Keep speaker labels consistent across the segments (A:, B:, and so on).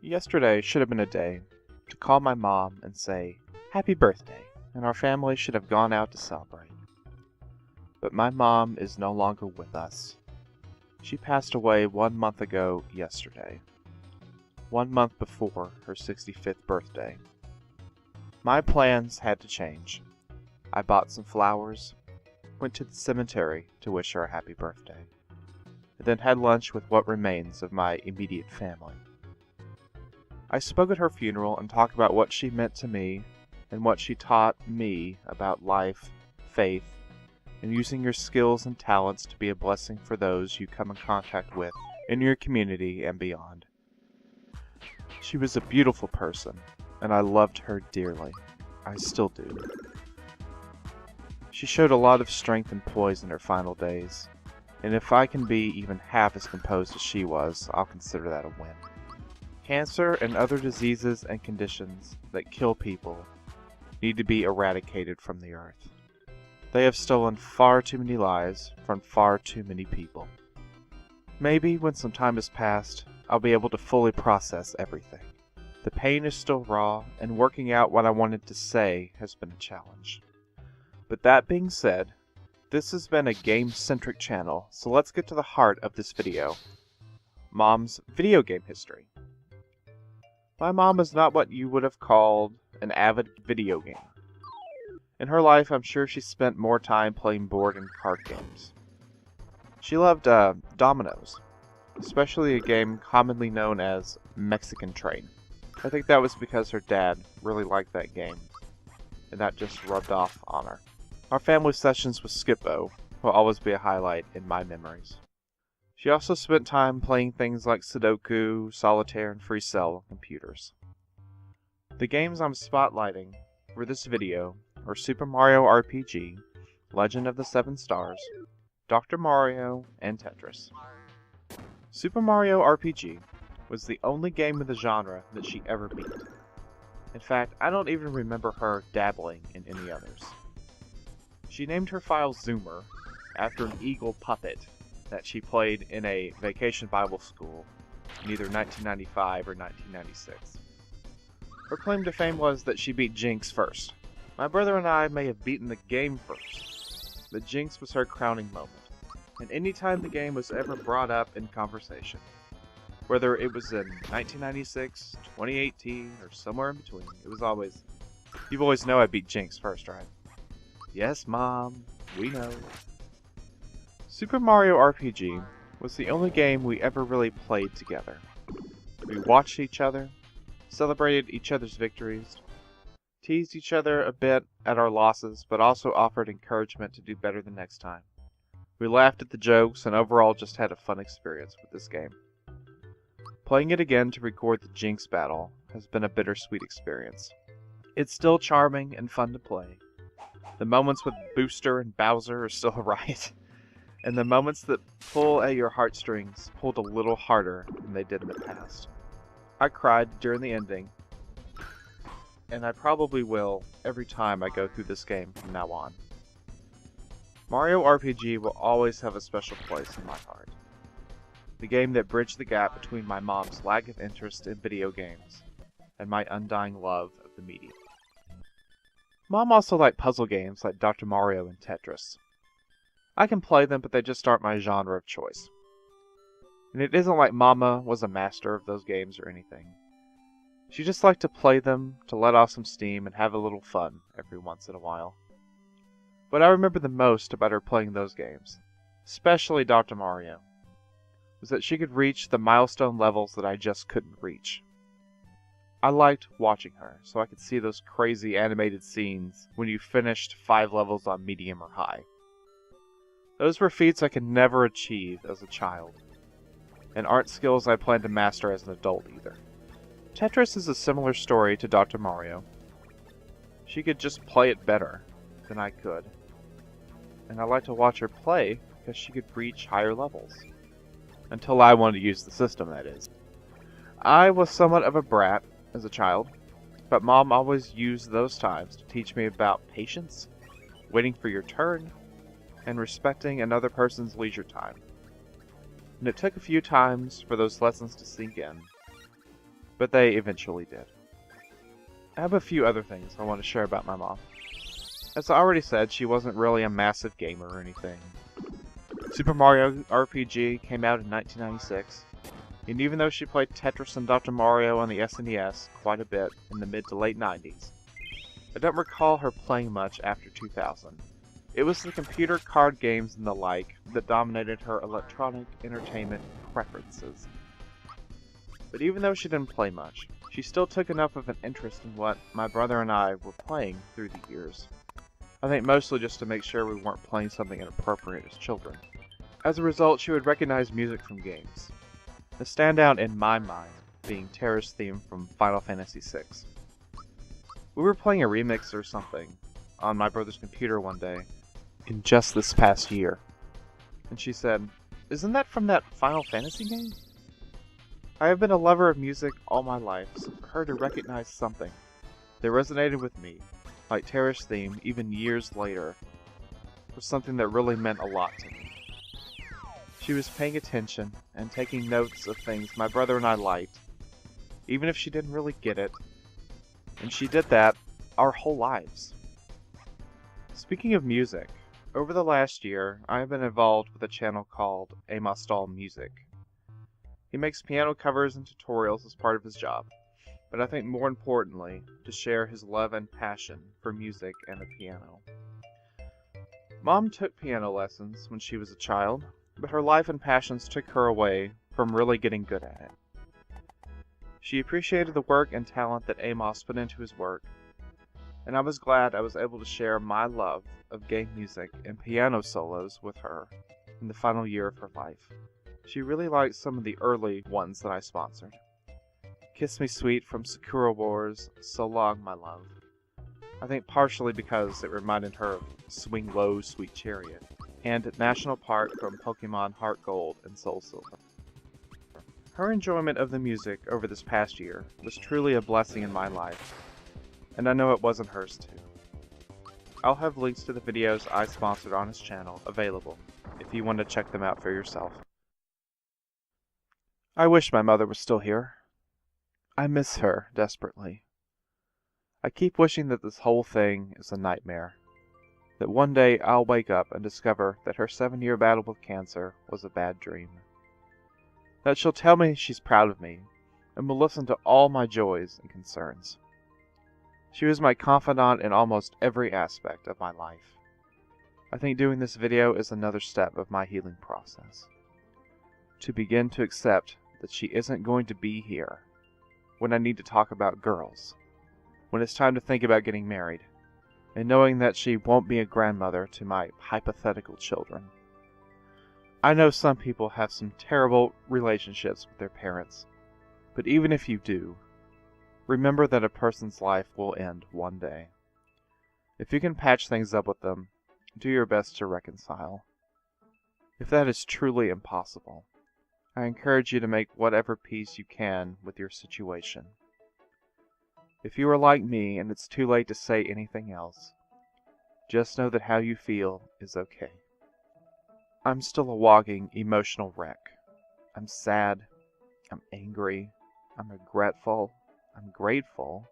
A: Yesterday should have been a day to call my mom and say, "Happy birthday," and our family should have gone out to celebrate. But my mom is no longer with us. She passed away 1 month ago yesterday. 1 month before her 65th birthday. My plans had to change. I bought some flowers, went to the cemetery to wish her a happy birthday, and then had lunch with what remains of my immediate family. I spoke at her funeral and talked about what she meant to me and what she taught me about life, faith, and using your skills and talents to be a blessing for those you come in contact with in your community and beyond. She was a beautiful person, and I loved her dearly. I still do. She showed a lot of strength and poise in her final days, and if I can be even half as composed as she was, I'll consider that a win. Cancer and other diseases and conditions that kill people need to be eradicated from the earth. They have stolen far too many lives from far too many people. Maybe when some time has passed, I'll be able to fully process everything. The pain is still raw, and working out what I wanted to say has been a challenge. But that being said, this has been a game-centric channel, so let's get to the heart of this video. Mom's video game history. My mom is not what you would have called an avid video gamer. In her life, I'm sure she spent more time playing board and card games. She loved dominoes, especially a game commonly known as Mexican Train. I think that was because her dad really liked that game, and that just rubbed off on her. Our family sessions with Skip-Bo will always be a highlight in my memories. She also spent time playing things like Sudoku, Solitaire, and Free Cell on computers. The games I'm spotlighting for this video are Super Mario RPG, Legend of the Seven Stars, Dr. Mario, and Tetris. Super Mario RPG was the only game in the genre that she ever beat. In fact, I don't even remember her dabbling in any others. She named her file Zoomer after an eagle puppet that she played in a vacation Bible school in either 1995 or 1996. Her claim to fame was that she beat Jinx first. My brother and I may have beaten the game first, but Jinx was her crowning moment. And any time the game was ever brought up in conversation, whether it was in 1996, 2018, or somewhere in between, it was always, "You always know I beat Jinx first, right?" "Yes, Mom, we know." Super Mario RPG was the only game we ever really played together. We watched each other, celebrated each other's victories, teased each other a bit at our losses, but also offered encouragement to do better the next time. We laughed at the jokes and overall just had a fun experience with this game. Playing it again to record the Jinx battle has been a bittersweet experience. It's still charming and fun to play. The moments with Booster and Bowser are still a riot. And the moments that pull at your heartstrings pulled a little harder than they did in the past. I cried during the ending, and I probably will every time I go through this game from now on. Mario RPG will always have a special place in my heart. The game that bridged the gap between my mom's lack of interest in video games and my undying love of the medium. Mom also liked puzzle games like Dr. Mario and Tetris. I can play them, but they just aren't my genre of choice. And it isn't like Momma was a master of those games or anything. She just liked to play them, to let off some steam, and have a little fun every once in a while. What I remember the most about her playing those games, especially Dr. Mario, was that she could reach the milestone levels that I just couldn't reach. I liked watching her, so I could see those crazy animated scenes when you finished 5 levels on medium or high. Those were feats I could never achieve as a child, and aren't skills I plan to master as an adult either. Tetris is a similar story to Dr. Mario. She could just play it better than I could, and I like to watch her play because she could reach higher levels. Until I wanted to use the system, that is. I was somewhat of a brat as a child, but Mom always used those times to teach me about patience, waiting for your turn, and respecting another person's leisure time. And it took a few times for those lessons to sink in, but they eventually did. I have a few other things I want to share about my mom. As I already said, she wasn't really a massive gamer or anything. Super Mario RPG came out in 1996, and even though she played Tetris and Dr. Mario on the SNES quite a bit in the mid to late 90s, I don't recall her playing much after 2000. It was the computer card games and the like that dominated her electronic entertainment preferences. But even though she didn't play much, she still took enough of an interest in what my brother and I were playing through the years. I think mostly just to make sure we weren't playing something inappropriate as children. As a result, she would recognize music from games. The standout in my mind being Terra's theme from Final Fantasy VI. We were playing a remix or something on my brother's computer one day, in just this past year, and she said, "Isn't that from that Final Fantasy game?" I have been a lover of music all my life, so for her to recognize something that resonated with me, like Terra's theme even years later, was something that really meant a lot to me. She was paying attention and taking notes of things my brother and I liked, even if she didn't really get it, and she did that our whole lives. Speaking of music, over the last year, I have been involved with a channel called Amos Music. He makes piano covers and tutorials as part of his job, but I think more importantly, to share his love and passion for music and the piano. Mom took piano lessons when she was a child, but her life and passions took her away from really getting good at it. She appreciated the work and talent that Amos put into his work, and I was glad I was able to share my love of game music and piano solos with her in the final year of her life. She really liked some of the early ones that I sponsored. Kiss Me Sweet from Sakura Wars, So Long My Love. I think partially because it reminded her of Swing Low, Sweet Chariot, and National Park from Pokemon Heart Gold and Soul Silver. Her enjoyment of the music over this past year was truly a blessing in my life, and I know it wasn't hers too. I'll have links to the videos I sponsored on his channel available if you want to check them out for yourself. I wish my mother was still here. I miss her desperately. I keep wishing that this whole thing is a nightmare, that one day I'll wake up and discover that her 7-year battle with cancer was a bad dream. That she'll tell me she's proud of me and will listen to all my joys and concerns. She was my confidant in almost every aspect of my life. I think doing this video is another step of my healing process. To begin to accept that she isn't going to be here when I need to talk about girls, when it's time to think about getting married, and knowing that she won't be a grandmother to my hypothetical children. I know some people have some terrible relationships with their parents, but even if you do, remember that a person's life will end one day. If you can patch things up with them, do your best to reconcile. If that is truly impossible, I encourage you to make whatever peace you can with your situation. If you are like me and it's too late to say anything else, just know that how you feel is okay. I'm still a walking emotional wreck. I'm sad, I'm angry, I'm regretful, I'm grateful,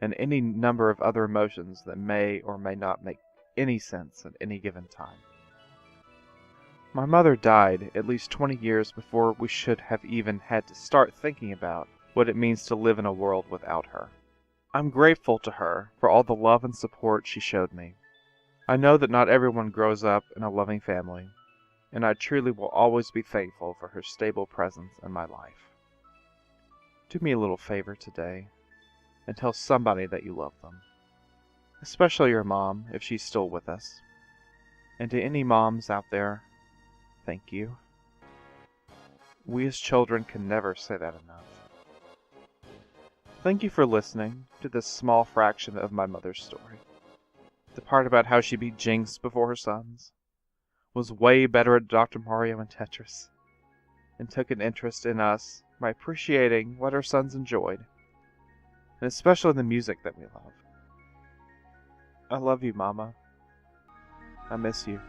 A: and any number of other emotions that may or may not make any sense at any given time. My mother died at least 20 years before we should have even had to start thinking about what it means to live in a world without her. I'm grateful to her for all the love and support she showed me. I know that not everyone grows up in a loving family, and I truly will always be thankful for her stable presence in my life. Do me a little favor today, and tell somebody that you love them. Especially your mom, if she's still with us. And to any moms out there, thank you. We as children can never say that enough. Thank you for listening to this small fraction of my mother's story. The part about how she beat Jinx before her sons, was way better at Dr. Mario and Tetris, and took an interest in us by appreciating what her sons enjoyed, and especially the music that we love. I love you, Mama. I miss you.